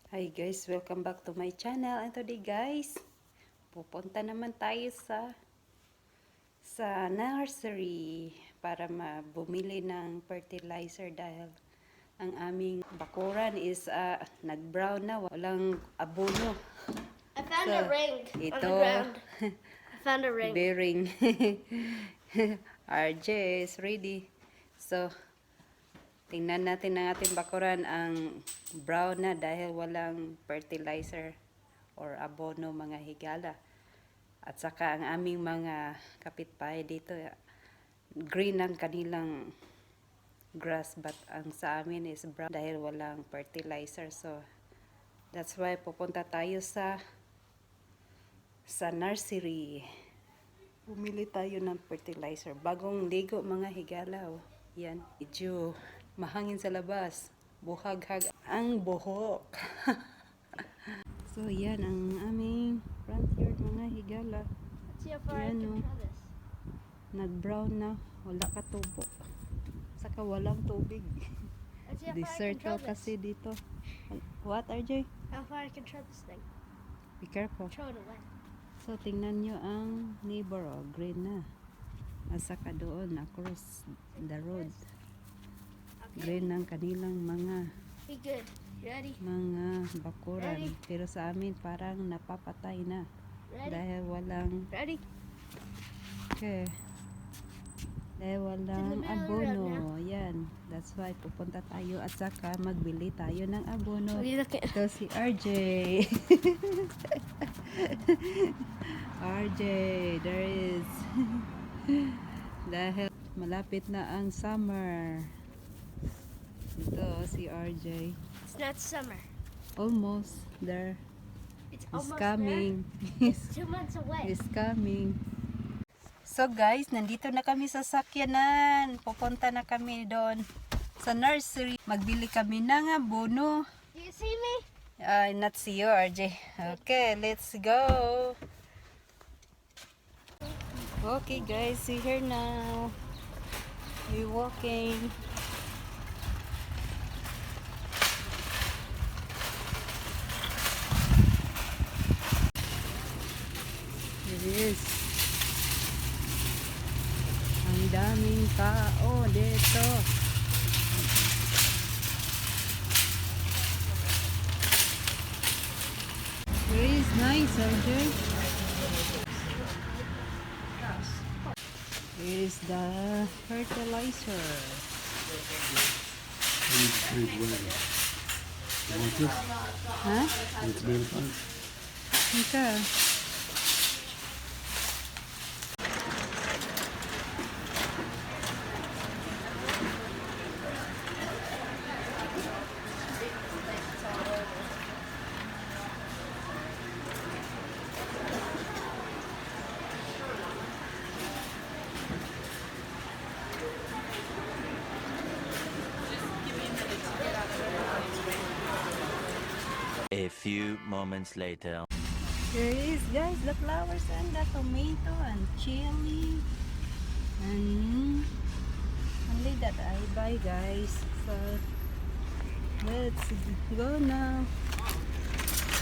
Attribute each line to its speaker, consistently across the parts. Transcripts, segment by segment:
Speaker 1: Hi guys, welcome back to my channel. And today guys, pupunta naman tayo sa nursery para bumili ng fertilizer dahil ang aming bakuran is nag-brown na, walang abono.
Speaker 2: I found
Speaker 1: So,
Speaker 2: a ring on the
Speaker 1: ito,
Speaker 2: ground. I found a ring.
Speaker 1: bearing. RJ is ready. So, tingnan natin ang ating bakuran, ang brown na dahil walang fertilizer or abono, mga higala. At saka ang aming mga kapitbahay dito, green ang kanilang grass, but ang sa amin is brown dahil walang fertilizer. So, that's why pupunta tayo sa nursery. Bumili tayo ng fertilizer. Bagong ligo mga higala. Oh. Yan, medyo mahangin sa labas. Buhag-hag ang buhok. So, yan ang aming front yard mga higala.
Speaker 2: Let's see how far I
Speaker 1: Yan,
Speaker 2: can
Speaker 1: oh.
Speaker 2: throw this.
Speaker 1: Nag-brown na. Wala ka tubo. Saka walang tubig.
Speaker 2: Let's see how far I can
Speaker 1: Desert
Speaker 2: throw this.
Speaker 1: kasi dito. What, RJ?
Speaker 2: How far I can throw this thing.
Speaker 1: Be careful.
Speaker 2: Throw it away.
Speaker 1: So, tingnan nyo ang neighbor. Oh, green na. At saka doon, across the road.
Speaker 2: Okay.
Speaker 1: Green ng kanilang
Speaker 2: Be good. You ready?
Speaker 1: mga bakuran.
Speaker 2: Ready?
Speaker 1: Pero sa amin parang napapatay na.
Speaker 2: Ready?
Speaker 1: Dahil walang
Speaker 2: Ready?
Speaker 1: dahil
Speaker 2: It's in
Speaker 1: walang
Speaker 2: the middle of the road
Speaker 1: abono. Yan. That's why pupunta tayo at saka magbili tayo ng abono.
Speaker 2: What are you looking at?
Speaker 1: Ito si RJ. RJ, there is. Dahil malapit na ang summer. Ito si RJ.
Speaker 2: It's not summer.
Speaker 1: Almost there.
Speaker 2: It's
Speaker 1: He's
Speaker 2: almost
Speaker 1: coming.
Speaker 2: there. It's 2 months away.
Speaker 1: He's coming. So guys, nandito na kami sa sakyanan. Pupunta na kami doon sa nursery. Magbili kami ng abono.
Speaker 2: Do you see me?
Speaker 1: Not see you, RJ. Okay, let's go. Okay guys, we're here now. We're walking. It is. Ang daming tao dito. It is nice, RJ. It is the fertilizer.
Speaker 3: You want this?
Speaker 1: Huh?
Speaker 3: It's made of fun.
Speaker 1: Okay.
Speaker 4: A few moments later.
Speaker 1: There is, guys, the flowers and the tomato and chili and only that I buy, guys. So let's go now.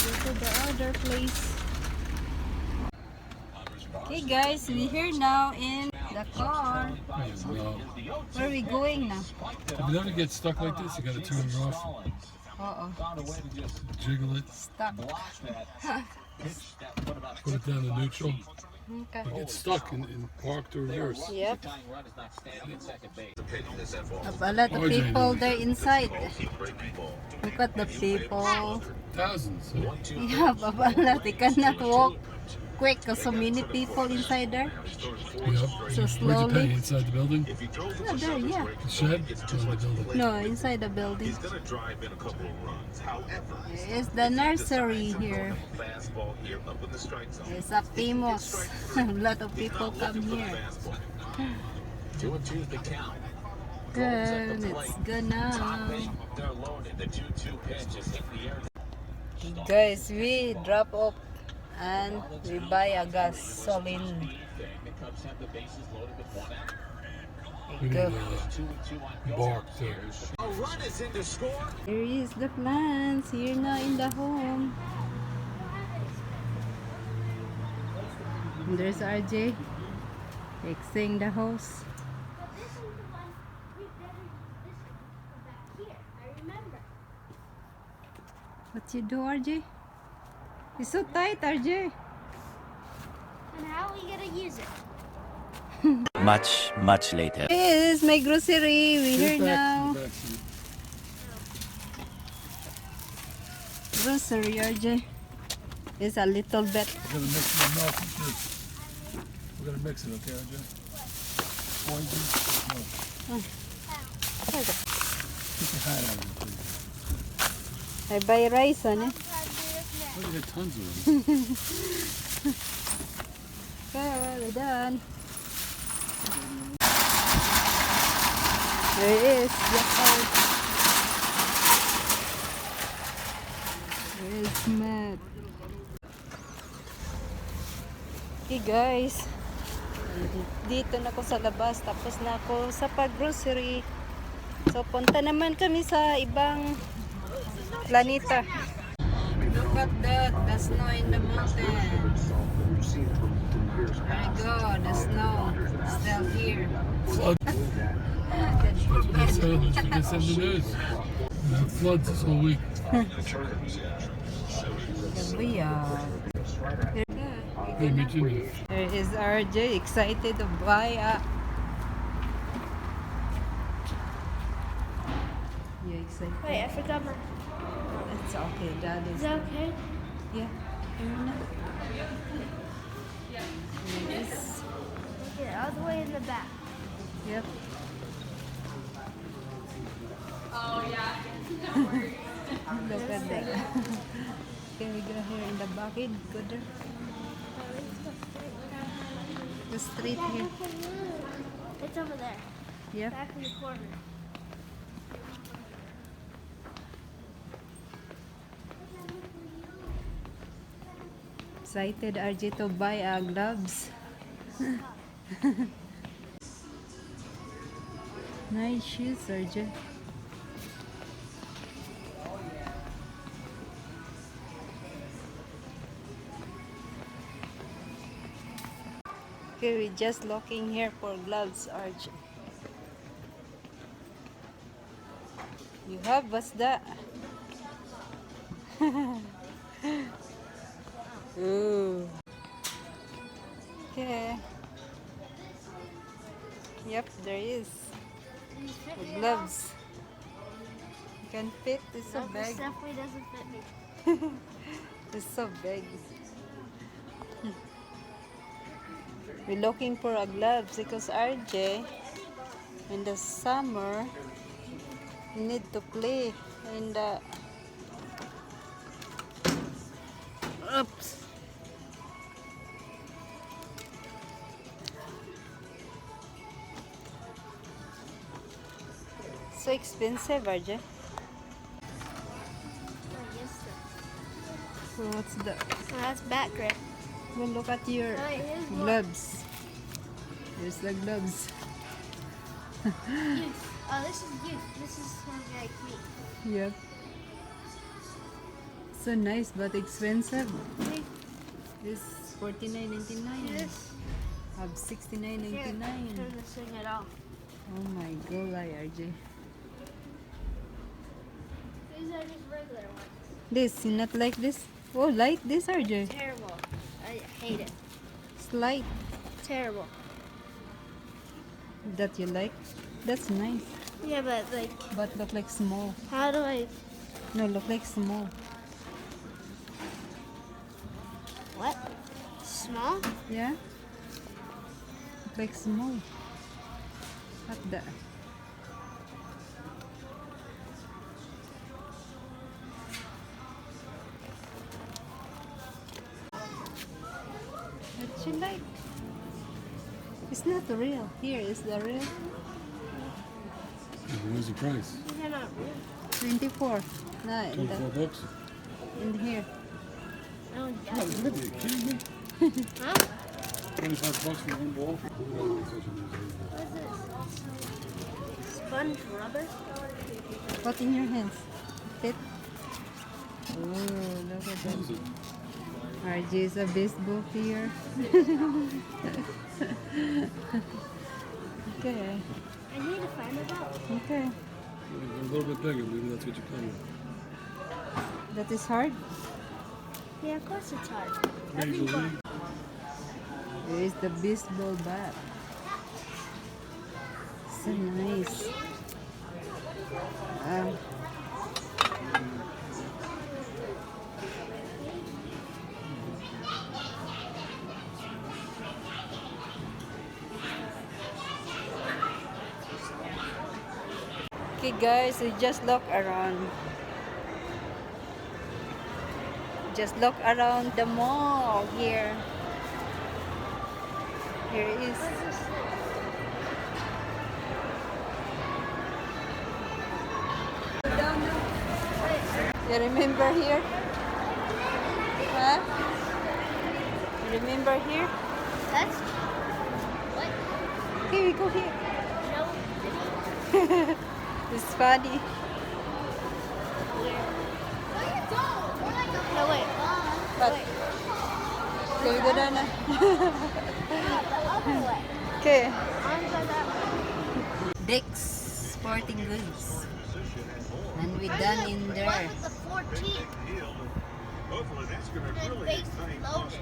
Speaker 1: Go to the other place. Okay, guys, we're here now in the car.
Speaker 3: No.
Speaker 1: Where are we going now?
Speaker 3: If you never get stuck like this, you gotta turn it off, jiggle it,
Speaker 1: Stop.
Speaker 3: put it down to neutral.
Speaker 1: Okay.
Speaker 3: You get stuck in parked or reverse.
Speaker 1: Yep. A lot of people there inside. Look at the people.
Speaker 3: Thousands.
Speaker 1: Yeah, Babala, they cannot walk quick because so many people inside there.
Speaker 3: Yep.
Speaker 1: So
Speaker 3: Where'd you
Speaker 1: slowly.
Speaker 3: pay? Inside the building?
Speaker 1: Yeah, there, yeah.
Speaker 3: The shed? Or in the building?
Speaker 1: No, inside the building. It's the nursery here. It's a famous. A lot of people come here. Good, let's go now. Guys, we drop off and we buy a gasoline.
Speaker 3: We
Speaker 1: Go.
Speaker 3: need bark too.
Speaker 1: Here is the plants here now in the home. And there's RJ fixing the house.
Speaker 2: This is the one we better use this one back here. I remember.
Speaker 1: What you do, RJ? It's so tight, RJ.
Speaker 2: And how are we gonna use it?
Speaker 4: Much later.
Speaker 1: Yes, my grocery. We're here
Speaker 3: Get back
Speaker 1: now.
Speaker 3: to the back seat.
Speaker 1: Grocery, RJ. It's a little bit.
Speaker 3: We're gonna mix the milk with this. We're gonna mix it, okay, RJ? Poison. No. Get your hat out of it, please.
Speaker 1: I buy rice on it.
Speaker 3: Look at the tons of them.
Speaker 1: Okay, we're done. There it is. Yakult. There is Matt. Okay guys. Dito na ako sa labas. Tapos na ako sa pag-grocery. So punta naman kami sa ibang planeta. Look at that. The snow in the mountains. There you go. The snow. Still here.
Speaker 3: Flood. That's what they said. They said the news. There's floods this whole week. Hey, meet you.
Speaker 1: There is RJ excited to buy a. You excited?
Speaker 2: Wait, I forgot my.
Speaker 1: It's okay. That
Speaker 2: Is
Speaker 1: is.
Speaker 2: that okay?
Speaker 1: Yeah. Here na. Yes.
Speaker 2: Okay, all the way in the back.
Speaker 1: Yep. Look at that. Can we go here in the bucket? Go there. The street here.
Speaker 2: It's over there.
Speaker 1: Yep.
Speaker 2: Back in the corner.
Speaker 1: Excited RJ to buy gloves. Nice shoes, RJ. Okay, we're just looking here for gloves, RJ. You have what's that? Ooh. Okay. Yep, there is. The gloves. You can fit. It's so
Speaker 2: Nope, this
Speaker 1: big.
Speaker 2: definitely doesn't fit me.
Speaker 1: It's so big. We're looking for a gloves because RJ in the summer need to play in the oops. So expensive, RJ.
Speaker 2: Oh, yes, sir.
Speaker 1: So what's the?
Speaker 2: So that's back grip.
Speaker 1: Well, look at your
Speaker 2: Oh, wait, here's one.
Speaker 1: gloves. Here's the gloves.
Speaker 2: Youth. Oh, this is youth. This is like me.
Speaker 1: Yep. So nice but expensive.
Speaker 2: See?
Speaker 1: This $49.99.
Speaker 2: This.
Speaker 1: Have
Speaker 2: Here,
Speaker 1: $69.99.
Speaker 2: turn this thing it off.
Speaker 1: Oh my god, RJ.
Speaker 2: These are just regular ones.
Speaker 1: This, not like this. Oh, like this, RJ.
Speaker 2: Terrible. I hate it.
Speaker 1: It's light.
Speaker 2: Terrible.
Speaker 1: That you like. That's nice.
Speaker 2: Yeah, but like,
Speaker 1: But look like small.
Speaker 2: how do I?
Speaker 1: No, look like small.
Speaker 2: What? Small?
Speaker 1: Yeah? Look like small. What the? What you like? It's not real. Here is the real.
Speaker 3: Where's the price?
Speaker 2: They're not real.
Speaker 1: 24. No, in,
Speaker 3: $24.
Speaker 1: in here.
Speaker 2: Oh,
Speaker 3: Oh,
Speaker 2: yeah.
Speaker 3: you gotta be kidding me.
Speaker 2: Huh?
Speaker 3: $25 for one ball?
Speaker 2: What is this? fun rubber.
Speaker 1: What in your hands? Fit? Oh, look at that. RJ is a baseball player. Okay.
Speaker 2: I need to find a ball.
Speaker 1: Okay.
Speaker 3: A little bit bigger, maybe that's what you're playing with.
Speaker 1: That is hard.
Speaker 2: Yeah, of course it's hard.
Speaker 3: Major League.
Speaker 1: There is the baseball bat. So nice. Okay guys, we just look around. Just look around the mall here. Here is you remember here? Huh? You remember here?
Speaker 2: That's what?
Speaker 1: Here we go here.
Speaker 2: No.
Speaker 1: It's funny.
Speaker 2: No, wait.
Speaker 1: But can we go down now?
Speaker 2: The other way.
Speaker 1: Okay.
Speaker 2: I'm going that way.
Speaker 1: Dick's Sporting Goods. And we done in there.
Speaker 2: What was the 14th? Then base loaded.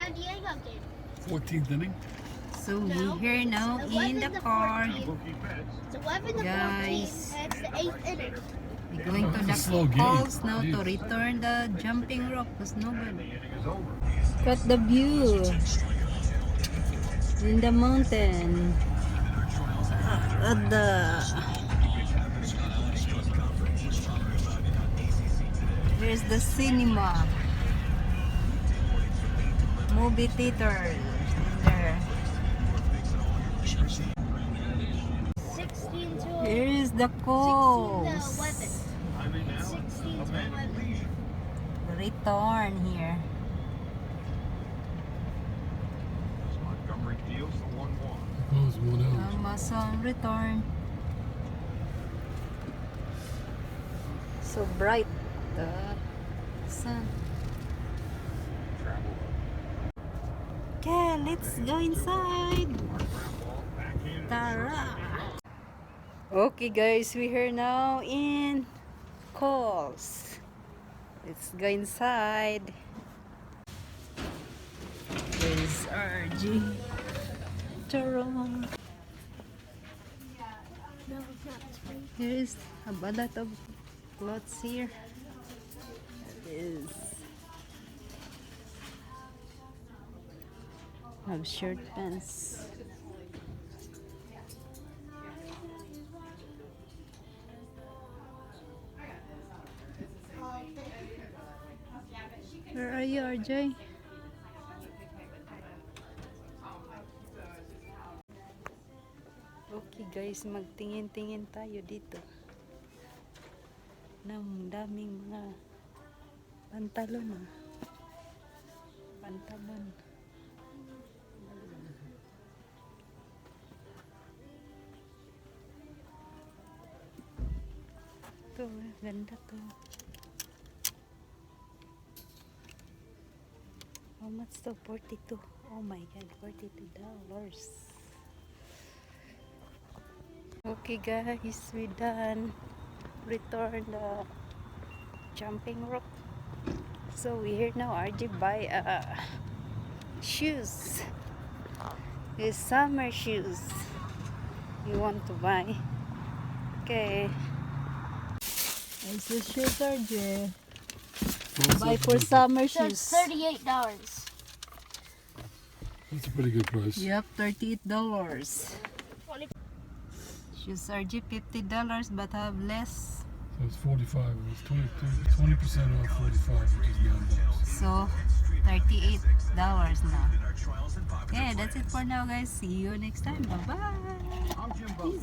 Speaker 2: San Diego game.
Speaker 3: 14th inning.
Speaker 1: So we're here now in the car.
Speaker 2: It's 11 to
Speaker 1: Guys.
Speaker 2: 14, and it's the 8th inning.
Speaker 1: We're going to
Speaker 3: It's a slow
Speaker 1: the
Speaker 3: game.
Speaker 1: falls now to return the jumping rope because nobody. Got the view in the mountain. At here's the cinema, movie theater there.
Speaker 2: 16 to
Speaker 1: Here is the
Speaker 2: 11.
Speaker 1: coast.
Speaker 2: 16 to 11.
Speaker 1: Return here.
Speaker 5: Montgomery deals the 1-1.
Speaker 3: Goes 1 out.
Speaker 1: Amazon return. So bright, the sun. Okay, let's go inside. Tara. Okay guys, we are now in Coles. Let's go inside. There's RG. Jerome.
Speaker 2: No, it's not this way.
Speaker 1: Here is a lot of clothes here. It is. Have shirt pants. Where are you, RJ? Okay guys, magtingin-tingin tayo dito. Ng daming mga pantalon ah. Pantalon. Ito, ganda to. How much to? 42. Oh my god, $42. Okay guys, we done return the jumping rope. So we here now RJ buy shoes. These summer shoes you want to buy. Okay. This is shoes RJ. Buy for summer
Speaker 2: So
Speaker 1: shoes.
Speaker 2: it's $38.
Speaker 3: That's a pretty good price.
Speaker 1: Yep, $38. Shoes RG $50 but have less.
Speaker 3: So it's 45. It was 20% off 45, which is $9.
Speaker 1: So $38 now. Okay, that's it for now guys. See you next time. Bye bye.
Speaker 5: I'm Jim Boat.